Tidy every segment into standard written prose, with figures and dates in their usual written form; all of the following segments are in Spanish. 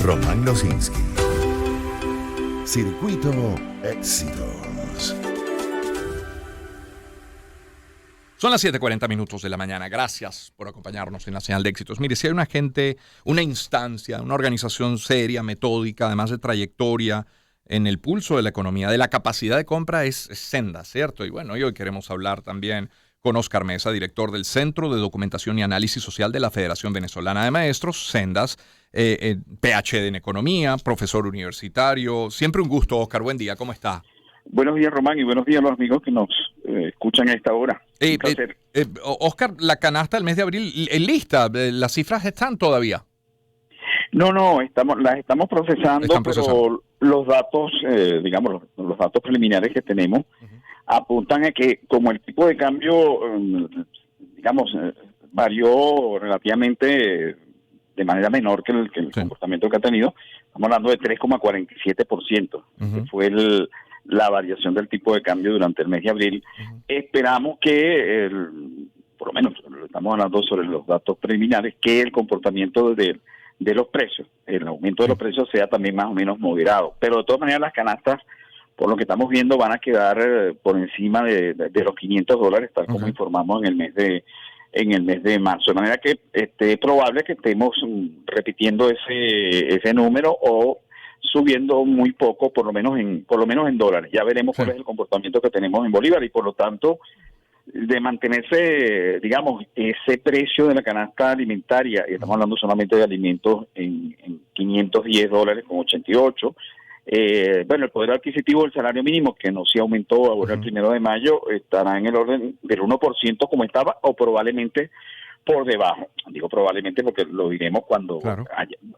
Román Losinski. Circuito Éxitos. Son las 7:40 de la mañana. Gracias por acompañarnos en la señal de éxitos. Mire, si hay una gente, una instancia, una organización seria, metódica, además de trayectoria en el pulso de la economía, de la capacidad de compra, es Senda, ¿cierto? Y bueno, hoy queremos hablar también con Óscar Mesa, director del Centro de Documentación y Análisis Social de la Federación Venezolana de Maestros, Sendas, PhD en Economía, profesor universitario. Siempre un gusto, Óscar. Buen día, ¿cómo está? Buenos días, Román, y buenos días a los amigos que nos escuchan a esta hora. Un placer. Óscar, la canasta del mes de abril, lista, las cifras están todavía. No, las estamos procesando, pero los datos, digamos, los datos preliminares que tenemos apuntan a que como el tipo de cambio, digamos, varió relativamente de manera menor que el comportamiento que ha tenido, estamos hablando de 3,47%, que fue la variación del tipo de cambio durante el mes de abril. Esperamos que, por lo menos estamos hablando sobre los datos preliminares, que el comportamiento de los precios, el aumento de los precios sea también más o menos moderado. Pero de todas maneras las canastas, por lo que estamos viendo, van a quedar por encima de los $500, tal como informamos en el mes de marzo. De manera que es probable que estemos repitiendo ese número o subiendo muy poco, por lo menos en dólares. Ya veremos cuál es el comportamiento que tenemos en bolívar y por lo tanto de mantenerse, digamos, ese precio de la canasta alimentaria, y estamos hablando solamente de alimentos en $510,88. Bueno, el poder adquisitivo del salario mínimo, que no se aumentó ahora el 1 de mayo, estará en el orden del 1% como estaba, o probablemente por debajo. Digo probablemente porque lo diremos cuando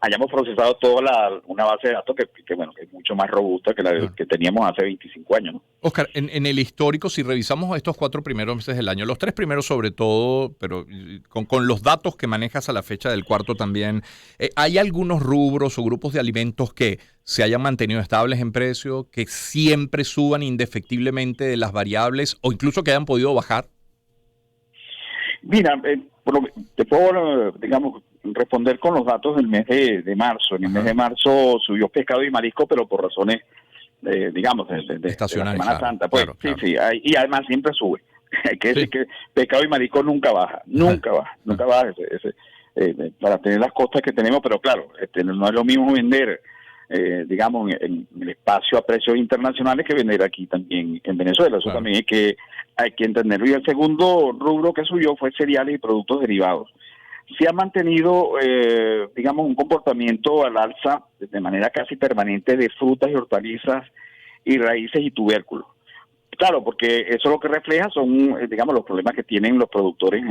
hayamos procesado toda una base de datos que bueno, que es mucho más robusta que la que teníamos hace 25 años, ¿no? Óscar, en el histórico, si revisamos estos 4 primeros meses del año, los 3 primeros sobre todo, pero con los datos que manejas a la fecha del cuarto también, ¿hay algunos rubros o grupos de alimentos que se hayan mantenido estables en precio, que siempre suban indefectiblemente de las variables o incluso que hayan podido bajar? Mira, te puedo, digamos, responder con los datos del mes de marzo. En el mes de marzo subió pescado y marisco, pero por razones, digamos, de la Semana Santa. Pues, claro. Sí, y además siempre sube. Hay que decir que pescado y marisco nunca baja, nunca baja para tener las costas que tenemos, pero claro, no es lo mismo vender, digamos, en el espacio a precios internacionales que vender aquí también en Venezuela. Eso también hay que entenderlo. Y el segundo rubro que subió fue cereales y productos derivados. Se ha mantenido, digamos, un comportamiento al alza de manera casi permanente de frutas y hortalizas y raíces y tubérculos. Claro, porque eso lo que refleja son, digamos, los problemas que tienen los productores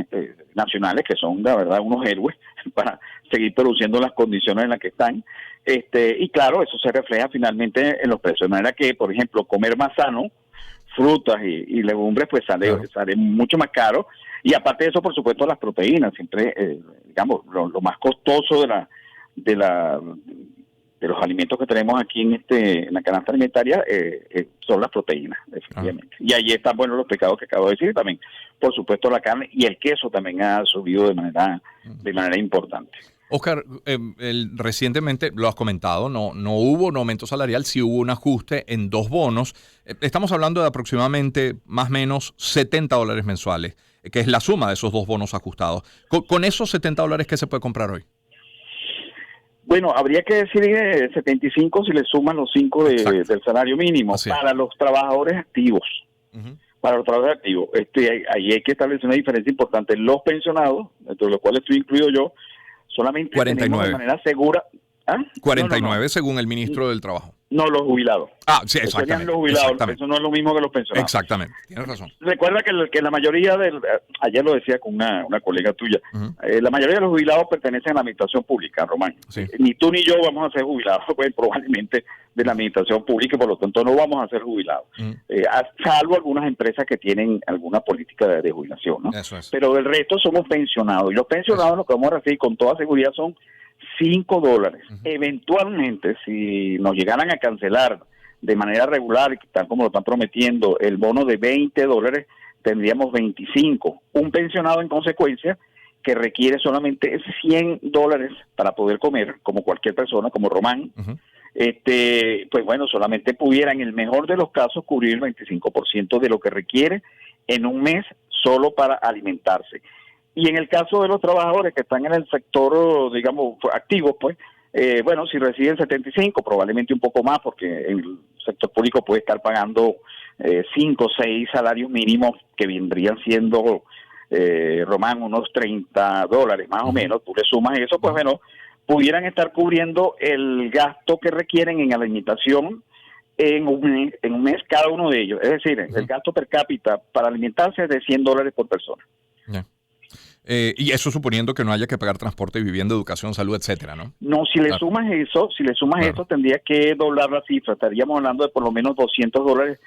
nacionales, que son, la verdad, unos héroes para seguir produciendo las condiciones en las que están. Y claro, eso se refleja finalmente en los precios. De manera que, por ejemplo, comer más sano, frutas y legumbres, pues sale mucho más caro. Y aparte de eso, por supuesto, las proteínas. Siempre, digamos, lo más costoso de los alimentos que tenemos aquí en la canasta alimentaria son las proteínas, efectivamente. Y ahí están, bueno, los pescados que acabo de decir, también, por supuesto, la carne y el queso también ha subido de manera importante. Óscar, recientemente lo has comentado, no hubo un aumento salarial, sí hubo un ajuste en 2 bonos. Estamos hablando de aproximadamente más o menos $70 mensuales, que es la suma de esos 2 bonos ajustados. Con esos $70, ¿qué se puede comprar hoy? Bueno, habría que decir 75 si le suman los 5 del salario mínimo para los trabajadores activos. Para los trabajadores activos. Ahí hay que establecer una diferencia importante. Los pensionados, dentro de los cuales estoy incluido yo, solamente 49. tenemos de manera segura. 49 según el ministro del Trabajo. No, los jubilados. Sí, exactamente. Los jubilados, eso no es lo mismo que los pensionados. Exactamente, tienes razón. Recuerda que la mayoría ayer lo decía con una colega tuya, la mayoría de los jubilados pertenecen a la administración pública, Román. Sí. Ni tú ni yo vamos a ser jubilados, pues, probablemente de la administración pública, y por lo tanto no vamos a ser jubilados. Salvo algunas empresas que tienen alguna política de jubilación, ¿no? Eso es. Pero del resto somos pensionados, y los pensionados lo que vamos a recibir con toda seguridad son $5. Eventualmente, si nos llegaran a cancelar de manera regular, tal como lo están prometiendo, el bono de $20, tendríamos 25. Un pensionado, en consecuencia, que requiere solamente $100 para poder comer, como cualquier persona, como Román, pues bueno, solamente pudiera en el mejor de los casos cubrir el 25% de lo que requiere en un mes solo para alimentarse. Y en el caso de los trabajadores que están en el sector, digamos, activo, pues, bueno, si reciben 75, probablemente un poco más, porque en el sector público puede estar pagando 5 o 6 salarios mínimos que vendrían siendo, Román, unos $30 más o menos. Tú le sumas eso, pues bueno, pudieran estar cubriendo el gasto que requieren en alimentación en un mes cada uno de ellos. Es decir, el gasto per cápita para alimentarse es de $100 por persona. Yeah. Y eso suponiendo que no haya que pagar transporte, vivienda, educación, salud, etcétera, ¿no? No, si le sumas eso, eso, tendría que doblar la cifra. Estaríamos hablando de por lo menos $200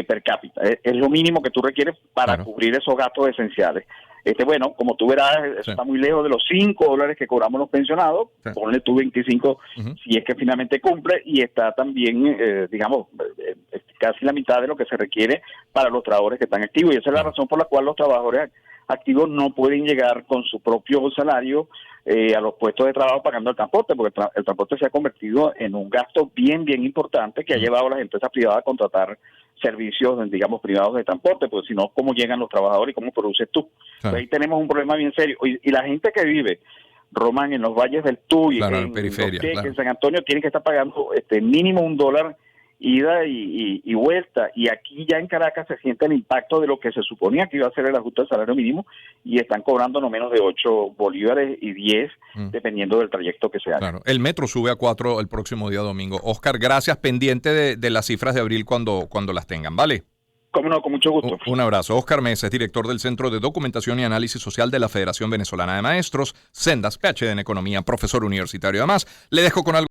per cápita. Es lo mínimo que tú requieres para cubrir esos gastos esenciales. Bueno, como tú verás, eso está muy lejos de los $5 que cobramos los pensionados. Ponle tú 25 si es que finalmente cumple, y está también, digamos, casi la mitad de lo que se requiere para los trabajadores que están activos. Y esa es la razón por la cual los trabajadores activos no pueden llegar con su propio salario a los puestos de trabajo pagando el transporte, porque el transporte se ha convertido en un gasto bien importante que ha llevado a las empresas privadas a contratar servicios, digamos, privados de transporte, porque si no, ¿cómo llegan los trabajadores y cómo produces tú? Entonces, ahí tenemos un problema bien serio. Y la gente que vive, Román, en los valles del Tuy, en periferia, en San Antonio, tiene que estar pagando mínimo $1 ida y vuelta, y aquí ya en Caracas se siente el impacto de lo que se suponía que iba a ser el ajuste del salario mínimo, y están cobrando no menos de 8 bolívares y 10, dependiendo del trayecto que se haga. Claro. El metro sube a 4 el próximo día domingo. Oscar, gracias, pendiente de las cifras de abril cuando las tengan, ¿vale? Cómo no, con mucho gusto. Un abrazo. Oscar Mesa es director del Centro de Documentación y Análisis Social de la Federación Venezolana de Maestros, Sendas, PhD en Economía, profesor universitario. Además, le dejo con algo